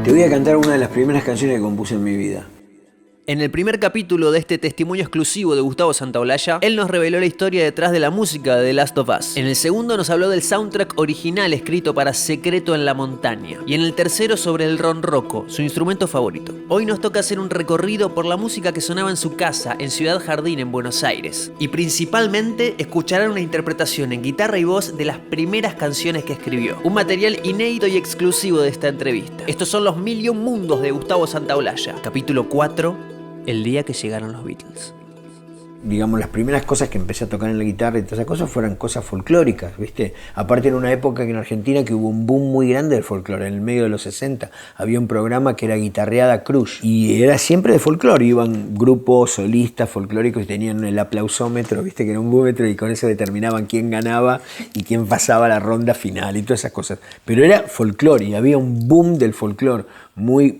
Te voy a cantar una de las primeras canciones que compuse en mi vida. En el primer capítulo de este testimonio exclusivo de Gustavo Santaolalla, él nos reveló la historia detrás de la música de The Last of Us. En el segundo nos habló del soundtrack original escrito para Secreto en la Montaña. Y en el tercero sobre el ronroco, su instrumento favorito. Hoy nos toca hacer un recorrido por la música que sonaba en su casa, en Ciudad Jardín, en Buenos Aires. Y principalmente escucharán una interpretación en guitarra y voz de las primeras canciones que escribió. Un material inédito y exclusivo de esta entrevista. Estos son los 1001 mundos de Gustavo Santaolalla. Capítulo 4. El día que llegaron los Beatles. Digamos, las primeras cosas que empecé a tocar en la guitarra y todas esas cosas fueron cosas folclóricas, ¿viste? Aparte, en una época que en Argentina que hubo un boom muy grande del folclore. En el medio de los 60 había un programa que era Guitarreada Cruz y era siempre de folclore. Iban grupos solistas folclóricos y tenían el aplausómetro, ¿viste? Que era un búmetro, y con eso determinaban quién ganaba y quién pasaba a la ronda final y todas esas cosas. Pero era folclore y había un boom del folclore muy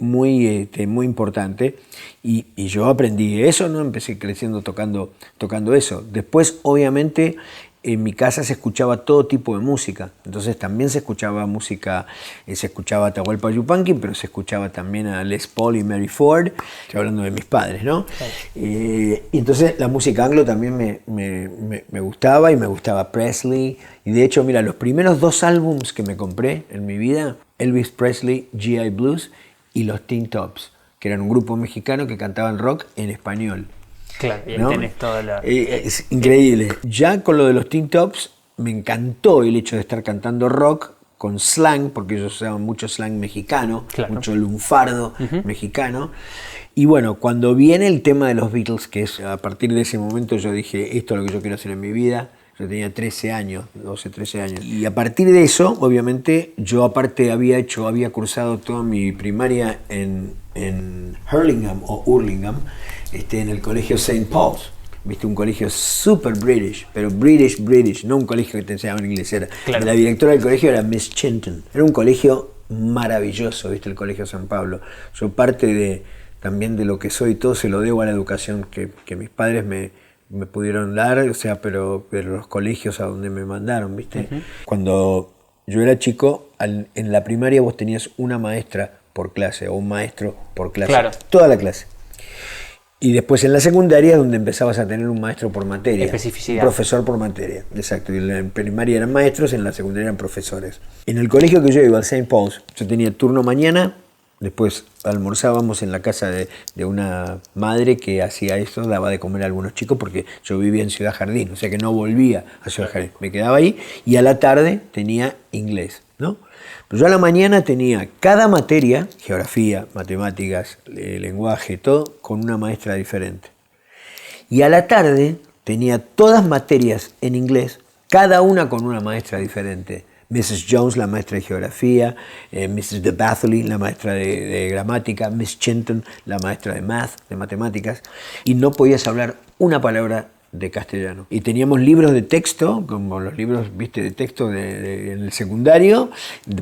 importante. Y yo aprendí eso, ¿no? Empecé creciendo tocando eso. Después, obviamente, en mi casa se escuchaba todo tipo de música. Entonces también se escuchaba música, se escuchaba Atahualpa Yupanqui, pero se escuchaba también a Les Paul y Mary Ford. Estoy hablando de mis padres, ¿no? Y entonces la música anglo también me gustaba, y me gustaba Presley. Y de hecho, mira, los primeros 2 álbums que me compré en mi vida, Elvis Presley, G.I. Blues y los Teen Tops, que eran un grupo mexicano que cantaban rock en español. Claro, y ahí ¿no? tenés toda la... Es increíble. Ya con lo de los Teen Tops me encantó el hecho de estar cantando rock con slang, porque ellos usaban mucho slang mexicano, claro, mucho lunfardo mexicano. Y bueno, cuando viene el tema de los Beatles, que es a partir de ese momento yo dije, esto es lo que yo quiero hacer en mi vida. Yo tenía 13 años, 12, 13 años. Y a partir de eso, obviamente, yo aparte había cursado toda mi primaria en Hurlingham o Hurlingham, en el colegio St. Paul's. Viste, un colegio super British, pero British, no un colegio que te enseñaban inglés. Claro. La directora del colegio era Miss Chinton. Era un colegio maravilloso, viste, el colegio San Pablo. Yo parte también de lo que soy, todo se lo debo a la educación que mis padres me pudieron dar, o sea, pero los colegios a donde me mandaron, ¿viste? Cuando yo era chico, en la primaria vos tenías una maestra por clase o un maestro por clase, claro, toda la clase. Y después en la secundaria es donde empezabas a tener un maestro por materia. Especificidad. Un profesor por materia, exacto. Y en la primaria eran maestros, en la secundaria eran profesores. En el colegio que yo iba, al St. Paul's, yo tenía turno mañana. Después almorzábamos en la casa de una madre que hacía esto, daba de comer a algunos chicos, porque yo vivía en Ciudad Jardín, o sea que no volvía a Ciudad Jardín, me quedaba ahí, y a la tarde tenía inglés, ¿no? Pero yo a la mañana tenía cada materia, geografía, matemáticas, lenguaje, todo, con una maestra diferente. Y a la tarde tenía todas materias en inglés, cada una con una maestra diferente. Mrs. Jones, la maestra de geografía, Mrs. de Bathley, la maestra de gramática, Miss Chinton, la maestra de matemáticas, y no podías hablar una palabra de castellano. Y teníamos libros de texto, como los libros, viste, de texto en el secundario,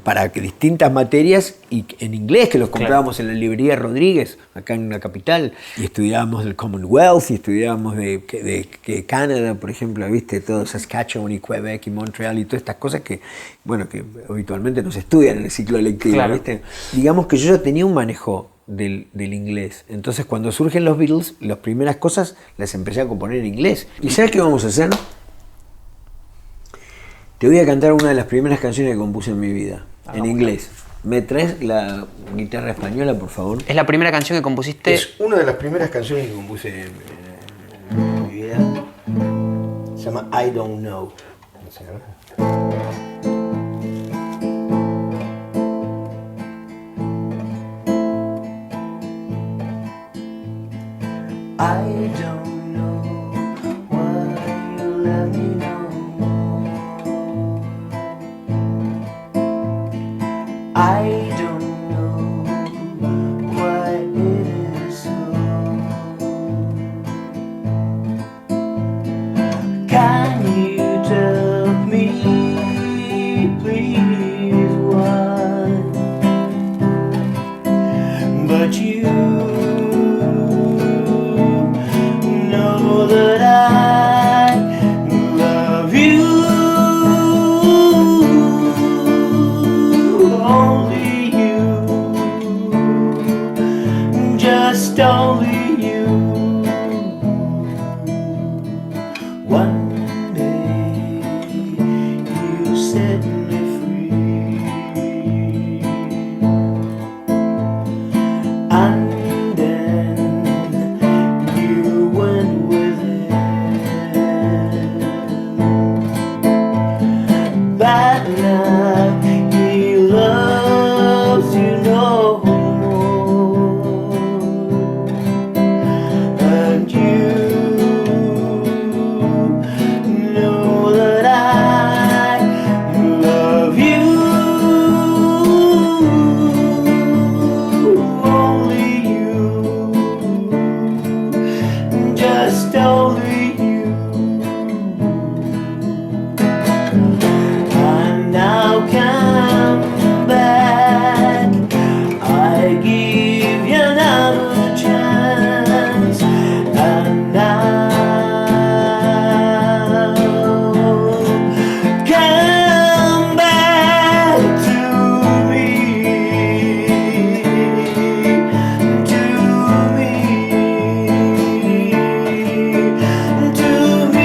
para distintas materias, y en inglés, que los comprábamos en la librería Rodríguez, acá en la capital, y estudiábamos del Commonwealth, y estudiábamos de Canadá, por ejemplo, viste, todo Saskatchewan y Quebec y Montreal y todas estas cosas que, bueno, que habitualmente no se estudian en el ciclo lectivo, claro, viste. Digamos que yo ya tenía un manejo del inglés. Entonces, cuando surgen los Beatles, las primeras cosas las empecé a componer en inglés. ¿Y sabes qué vamos a hacer? Te voy a cantar una de las primeras canciones que compuse en mi vida, en inglés. ¿Me traes la guitarra española, por favor? ¿Es la primera canción que compusiste? Es una de las primeras canciones que compuse en mi vida. Se llama I Don't Know. I don't know why you let me know more. I don't know why it is so. Can you tell me come back. I give you another chance, and now come back to me, to me, to me.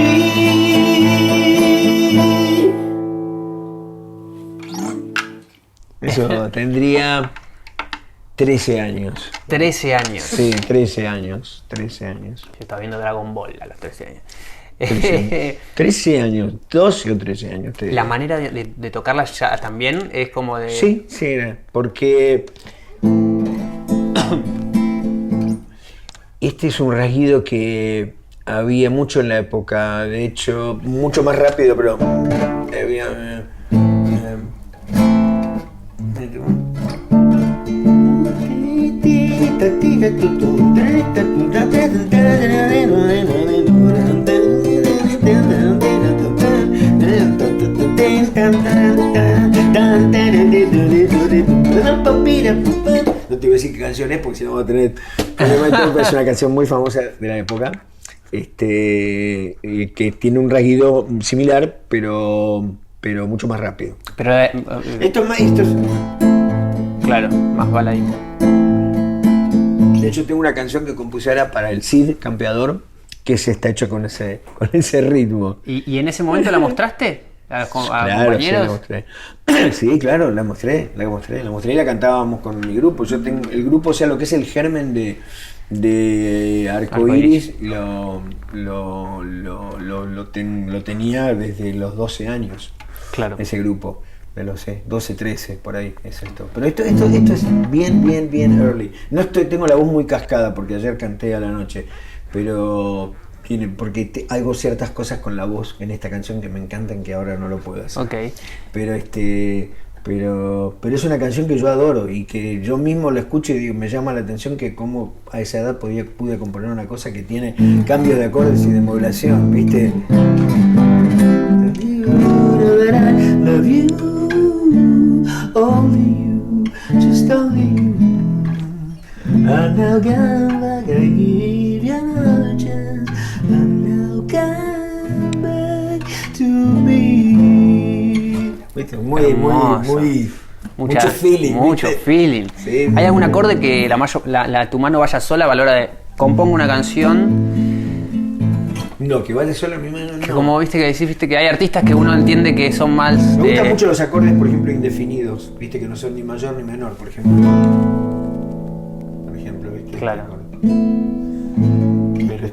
Eso tendría 13 años. 13 años. Sí, 13 años. 13 años. Yo estaba viendo Dragon Ball a los 13 años. 13 años, 12 o 13 años. Te La digo. manera de tocarla ya también es como de... Sí, sí, porque este es un rasguido que había mucho en la época, de hecho, mucho más rápido, pero había... No te voy a decir qué canción es porque si no vamos a tener problema. Es una canción muy famosa de la época, que tiene un rasguido similar, pero mucho más rápido. Pero, Esto es claro, más baladito. de hecho, tengo una canción que compuse ahora para el Cid Campeador, que se está hecho con ese ritmo. ¿Y en ese momento la mostraste a Claro, sí, la compañeros? mostré. Sí, claro, la mostré y la cantábamos con mi grupo. Yo tengo el grupo, o sea, lo que es el germen de Arcoiris lo tenía desde los 12 años. Claro. Ese grupo, de los 12, 13, por ahí es esto. Pero esto es bien early. No tengo la voz muy cascada porque ayer canté a la noche, pero porque hago ciertas cosas con la voz en esta canción que me encantan, que ahora no lo puedo hacer. Ok. Pero es una canción que yo adoro y que yo mismo la escucho y digo, me llama la atención que como a esa edad pude componer una cosa que tiene cambios de acordes y de modulación, ¿viste? Love you, only you, just only you. And now come back, I give you another chance. And now come back to me. ¿Viste? Hermoso. Mucho feeling. Mucho ¿viste? feeling. Sí. ¿Hay algún acorde que tu mano vaya sola a la hora de compongo una canción? No, que vaya solo a mi mano, no. Que como viste que hay artistas que uno entiende que son más... Me gustan mucho los acordes, por ejemplo, indefinidos, viste, que no son ni mayor ni menor, por ejemplo. Por ejemplo, viste. Claro. Pero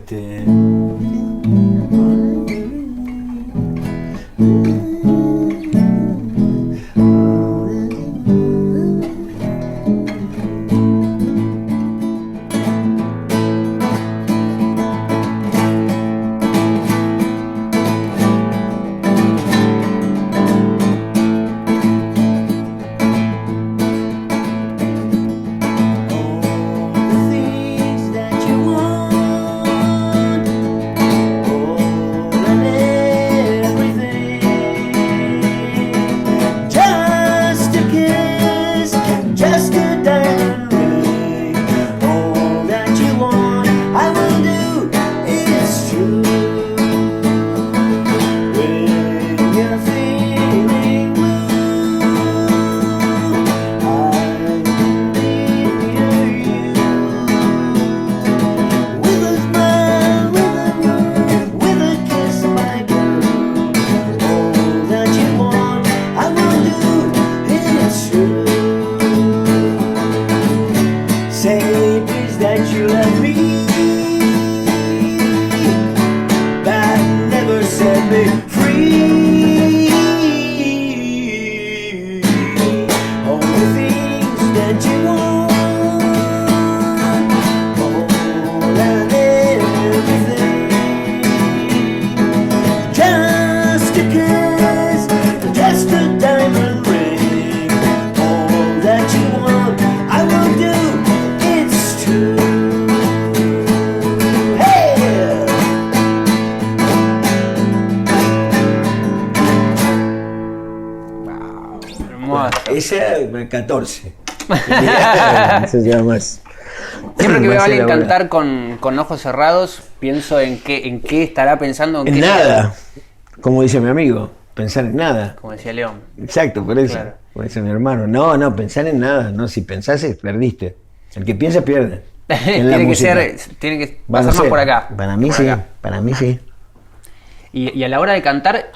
Esa, 14. Eso ya más. Siempre que veo a alguien Más elaborado. cantar con ojos cerrados, pienso en qué estará pensando. En qué nada. Como dice mi amigo, pensar en nada. Como decía León. Exacto, por eso. Claro. Por eso mi hermano. No, pensar en nada. No, si pensases, perdiste. El que piensa, pierde. En la tiene que música. pasar No más sé, por acá. Para mí por sí. acá. Para mí sí. Y a la hora de cantar,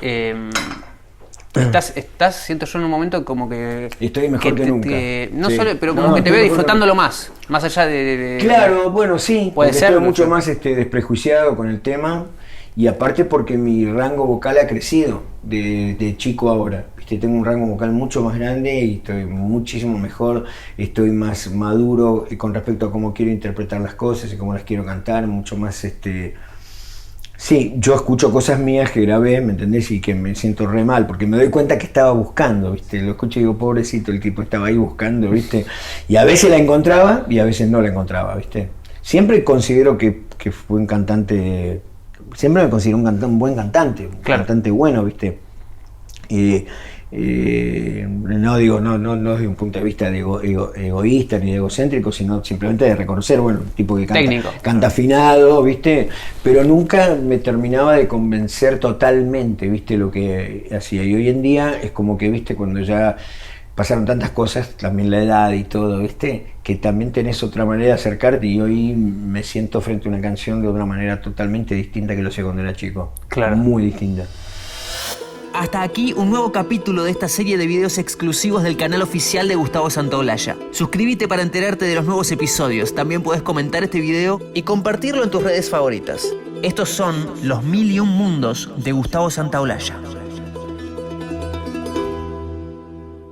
siento yo en un momento como que... Estoy mejor que nunca. No Sí. solo, pero No, como que te estoy veo mejor que disfrutándolo más allá de... Claro, bueno, sí. Puede porque ser, estoy no mucho sé. más desprejuiciado con el tema. Y aparte porque mi rango vocal ha crecido de chico a ahora. ¿Viste? Tengo un rango vocal mucho más grande y estoy muchísimo mejor. Estoy más maduro con respecto a cómo quiero interpretar las cosas y cómo las quiero cantar. Mucho más Sí, yo escucho cosas mías que grabé, ¿me entendés? Y que me siento re mal, porque me doy cuenta que estaba buscando, ¿viste? Lo escucho y digo, pobrecito, el tipo estaba ahí buscando, ¿viste? Y a veces la encontraba y a veces no la encontraba, ¿viste? Siempre considero que fue un cantante, siempre me considero un buen cantante, un Claro. cantante bueno, ¿viste? No digo, no desde un punto de vista de egoísta ni de egocéntrico, sino simplemente de reconocer, bueno, un tipo que Técnico. canta afinado, ¿viste? Pero nunca me terminaba de convencer totalmente, ¿viste? Lo que hacía. Y hoy en día es como que, ¿viste? Cuando ya pasaron tantas cosas, también la edad y todo, ¿viste? Que también tenés otra manera de acercarte y hoy me siento frente a una canción de una manera totalmente distinta que lo hacía cuando era chico. Claro. Muy distinta. Hasta aquí un nuevo capítulo de esta serie de videos exclusivos del canal oficial de Gustavo Santaolalla. Suscríbete para enterarte de los nuevos episodios. También puedes comentar este video y compartirlo en tus redes favoritas. Estos son los 1001 mundos de Gustavo Santaolalla.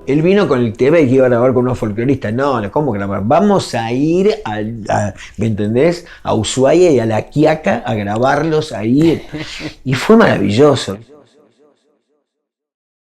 Él vino con el tema y que iba a grabar con unos folcloristas. No, ¿cómo grabar? Vamos a ir ¿me entendés? A Ushuaia y a La Quiaca a grabarlos ahí. Y fue maravilloso.